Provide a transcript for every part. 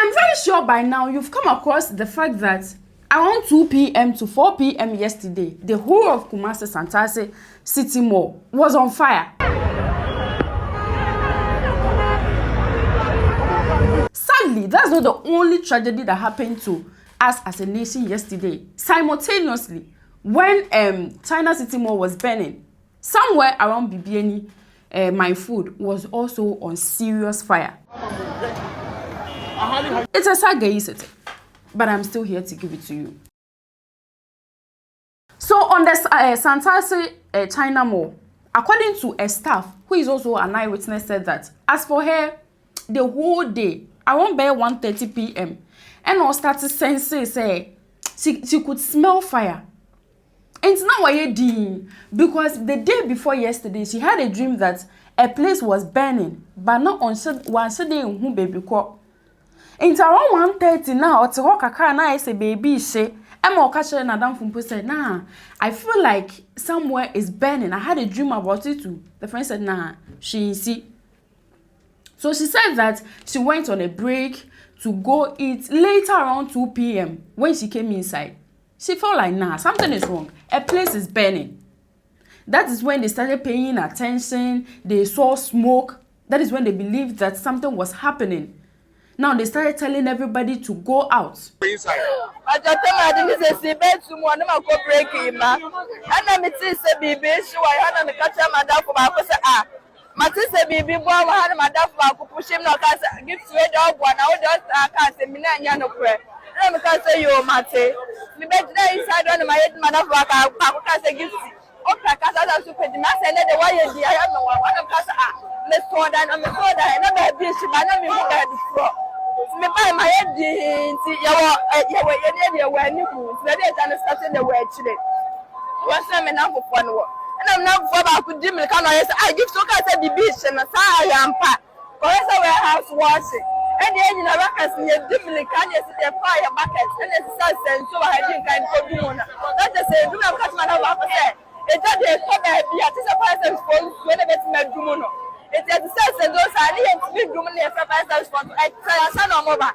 I'm very sure by now you've come across the fact that around 2 p.m. to 4 p.m. yesterday, the whole of Kumasi Santase City Mall was on fire. Sadly, that's not the only tragedy that happened to us as a nation yesterday. Simultaneously, when China City Mall was burning, somewhere around Bibiani, my food was also on serious fire. It's a saga, isn't it? But I'm still here to give it to you. So on the Santase China Mall, according to a staff who is also an eyewitness, said that as for her, the whole day, around by 1:30 p.m., and all started sensing say she could smell fire. And it's not why did, because the day before yesterday, she had a dream that a place was burning, but not on one day in whom baby caught. And around 1:30 now, to walk a car, I say baby say, I'm all catching and Adam from said, nah, I feel like somewhere is burning. I had a dream about it too. The friend said, nah, she see. So she said that she went on a break to go eat later around 2 p.m. When she came inside, she felt like, nah, something is wrong. A place is burning. That is when they started paying attention. They saw smoke. That is when they believed that something was happening. Now they started telling everybody to go out. Matisse Bibi boy had madam for push him no case give to a dog one I just case me na nya no kure na me can say yo mate me be there inside on my head madam for ka case give o ka case that super di na say na the way di I no one of case me so that na be bi shi ba na me mo ga di fro me buy my head di nti ye we ni ku na dey tan start the way chile what's na me na for no. And I'm not for about to dim. I give so I said the beach and a am part. Because warehouse washing. And the engine of records near dimly can you see the fire buckets and it's and so I didn't kind of do one. That's the same. Do not cut my love said. It's not the top be a person for when it's made Dumono. It's the sense and those are near to be Dumoni for myself for I try a son of mother.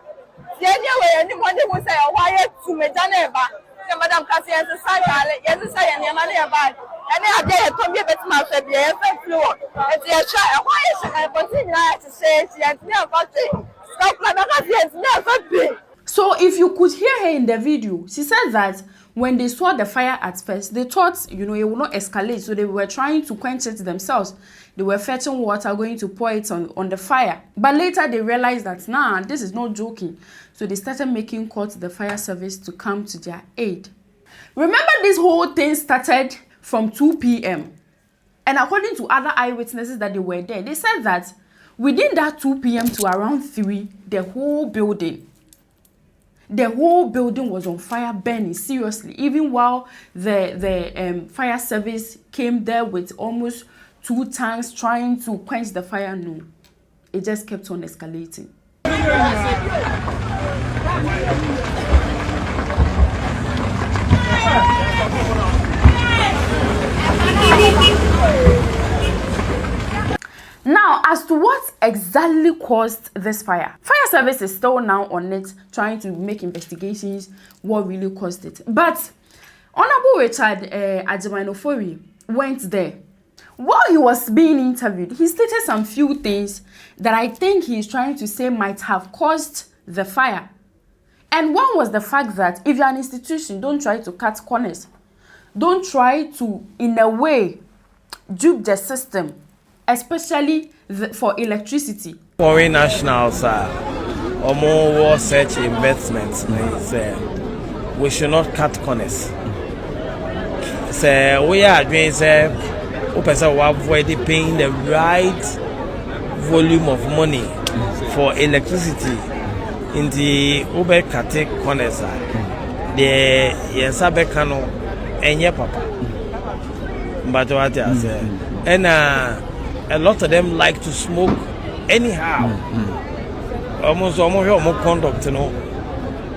The anyway, anyone who say a wire to me, Janeva. Madam Cassie and the side, yes, I am your money about. And I dare to be a bit more of the floor. It's a child. Why is I continue to say she has never seen? Stop like she has never been. So if you could hear her in the video, she said that when they saw the fire at first, they thought, it would not escalate. So they were trying to quench it themselves. They were fetching water, going to pour it on the fire. But later they realized that, nah, this is not joking. So they started making call to the fire service to come to their aid. Remember, this whole thing started from 2 p.m. And according to other eyewitnesses that they were there, they said that within that 2 p.m. to around 3, the whole building was on fire, burning seriously. Even while the fire service came there with almost 2 tanks trying to quench the fire, no, it just kept on escalating. Now, as to what exactly caused this fire, fire service is still now on it, trying to make investigations what really caused it. But Honorable Richard Ajimanofori went there. While he was being interviewed, he stated some few things that I think he is trying to say might have caused the fire. And one was the fact that if you're an institution, don't try to cut corners. Don't try to, in a way, dupe the system, especially for electricity. Foreign nationals are more such investments. We should not cut corners. So we are doing we avoid paying the right volume of money for electricity in the Uber cutting corners. The Yensabekano and papa. But what I say, and a lot of them like to smoke anyhow. Almost more conduct,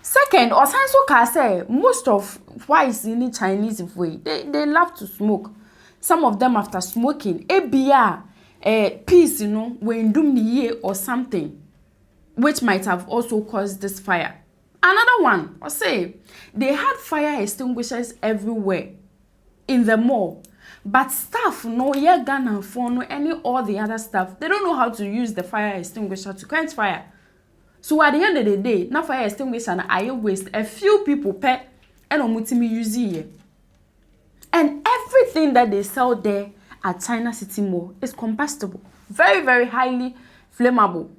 Second, Osanso can say most of whites in the Chinese way, they love to smoke. Some of them after smoking, ABR, peace, when doom the year or something. which might have also caused this fire. Another one, I say, they had fire extinguishers everywhere in the mall. But staff, no, yeah, Ghana for no any all the other stuff, they don't know how to use the fire extinguisher to quench fire. So at the end of the day, na fire extinguisher na I waste a few people per and omutimi use here. And everything that they sell there at China City Mall is combustible, very, very highly flammable.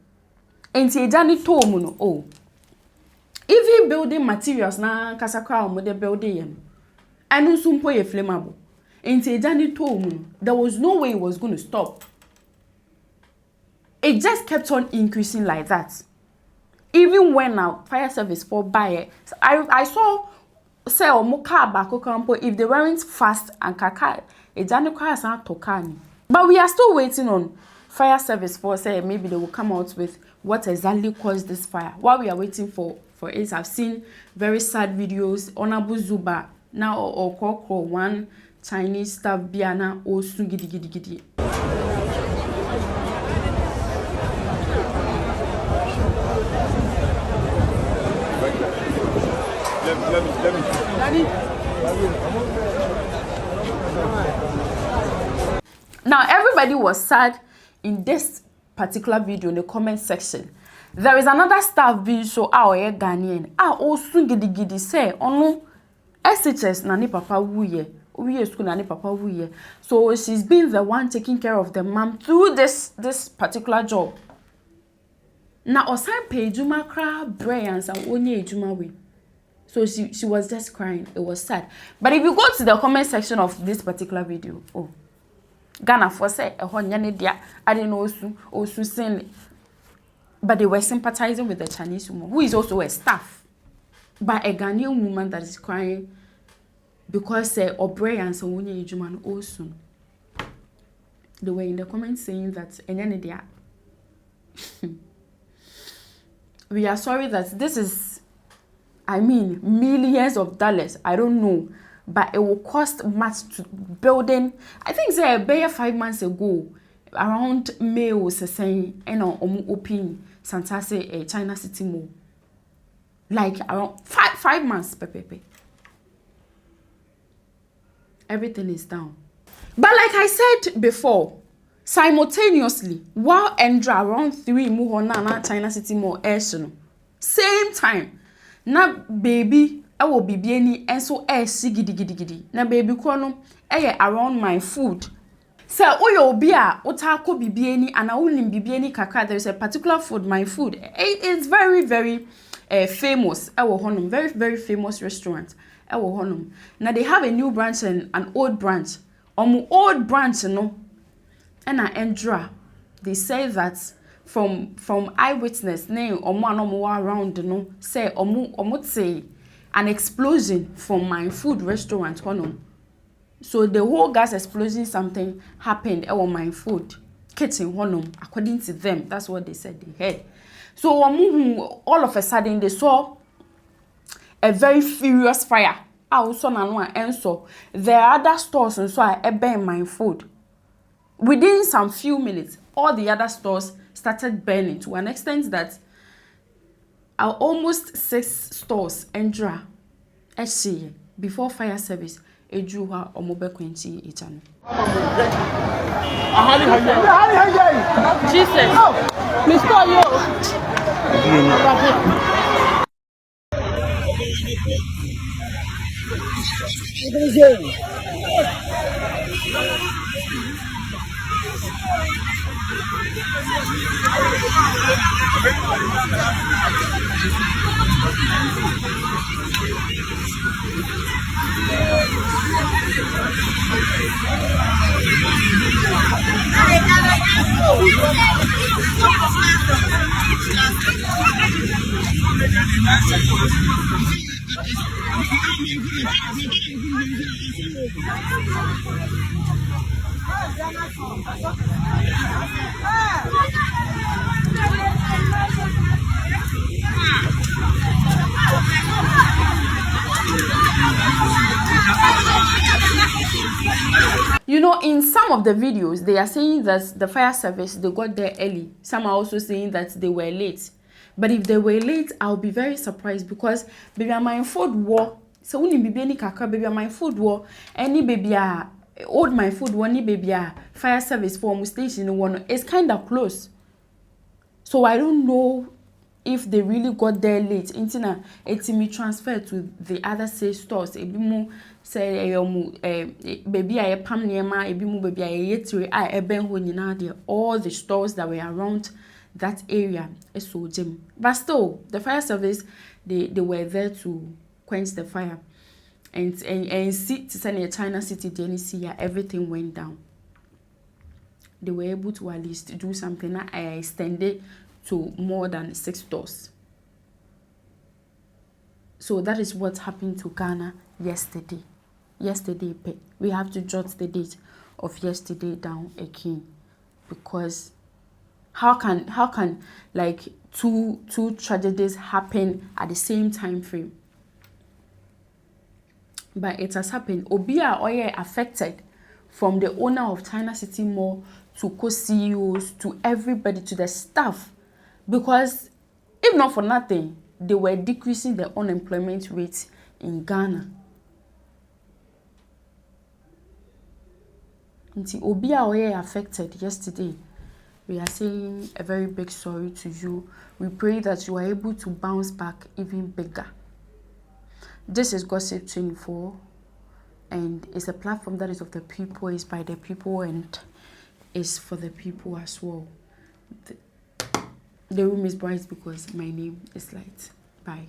And Tiejani told me, oh, even building materials na kasakra omo de building and also flammable. And Tiejani told me there was no way it was going to stop. It just kept on increasing like that. Even when our fire service for buy, I saw say omo car back campo if they weren't fast and kaka Tiejani cars are tokani. But we are still waiting on fire service for say maybe they will come out with what exactly caused this fire. While we are waiting for it, I've seen very sad videos. Honorable Zuba now or Koko one Chinese staff Biana also gidi. Now everybody was sad in this particular video in the comment section. There is another staff being so our Ghanaian also gidi say ono SHS na ni papa wuye. School na ni papa wuye. So she's been the one taking care of the mom through this particular job. Na osan pay juma kra brains and onye juma we. So she was just crying. It was sad. But if you go to the comment section of this particular video, oh, Ghana for say a honyane dia I didn't know osu sin. But they were sympathizing with the Chinese woman who is also a staff. But a Ghanaian woman that is crying because Obre and Sawunye Ijuman also. They were in the comments saying that we are sorry that this is, I mean, millions of dollars. I don't know. But it will cost much to building. I think say about 5 months ago, around May was saying, open Santase China City Mall. Like around 5 months, pepe. Everything is down. But like I said before, simultaneously, while Endra around 3 Muhona China City Mall same time, na baby will be Bibiani and so gidi. Na baby kono around my food. So oyo bia otako Bibiani and awulim Bibiani kaka. There is a particular food, my food. It's very, very famous. Very, very famous restaurant. Now they have a new branch and an old branch. Old branch, no. And Endra, they say that from eyewitness name around, no, say say an explosion from my food restaurant. So the whole gas explosion something happened on my food kitchen. According to them, that's what they said they heard. So all of a sudden they saw a very furious fire. Also, and so there are other stores and so I burn my food. Within some few minutes, all the other stores started burning to an extent that almost 6 stores Endra before fire service Ejuha or mobile quenchi each other. Jesus, Mr. You know, in some of the videos, they are saying that the fire service, they got there early. Some are also saying that they were late. But if they were late, I'll be very surprised because baby my food war. So only Bibiani kakra baby my food war. Any baby old my food war, any baby fire service for station one. It's kind of close. So I don't know if they really got there late. Intina it's me transfer to the other sales stores. Ebi mu say baby I pam niema, ebi mu baby I yetiri I eben ho nyina there. All the stores that were around that area is so dim. But still, the fire service they were there to quench the fire. And see to send a China city DNC, everything went down. They were able to at least do something. I extended to more than 6 stores. So that is what happened to Ghana yesterday. We have to jot the date of yesterday down again, because how can like two tragedies happen at the same time frame? But it has happened. Obia Oye affected, from the owner of China City Mall to co-CEOs to everybody, to the staff, because if not for nothing, they were decreasing the unemployment rate in Ghana. Until Obia Oye affected yesterday, we are saying a very big sorry to you. We pray that you are able to bounce back even bigger. This is Gossip 24, and it's a platform that is of the people, is by the people, and is for the people as well. The room is bright because my name is light. Bye.